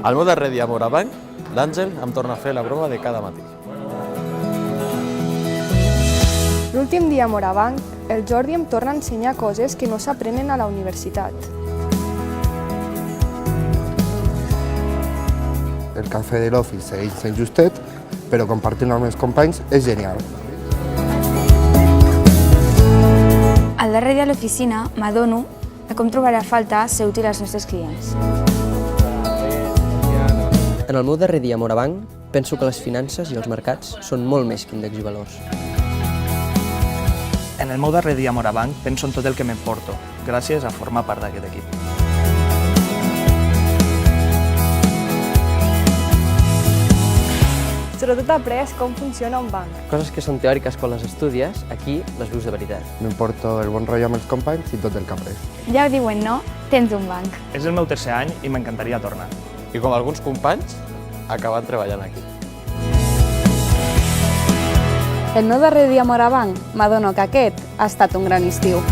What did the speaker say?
Al meu darrer dia a Morabanc, l'Àngel em torna a fer la prova de cada matí. L'últim dia a Morabanc, el Jordi em torna a ensenyar coses que no s'aprenen a la universitat. El cafè de l'Office segueix sent justet, però compartir-lo amb els companys és genial. Al darrer dia a l'oficina m'adono de com trobaré a falta ser útil als nostres clients. En el meu darrer dia a Morabanc, penso que les finances i els mercats són molt més que índexs i valors. En el meu darrer dia a Morabanc penso en tot el que m'emporto, gràcies a formar part d'aquest equip. Sobretot he après com funciona un banc. Coses que són teòriques quan les estudies, aquí les vius de veritat. M'emporto el bon rotllo amb els companys i tot el que après. Ja ho diuen, no? Tens un banc. És el meu tercer any i m'encantaria tornar. I com alguns companys, acabant treballant aquí. El meu darrer dia a Morabanc m'adono que aquest ha estat un gran estiu.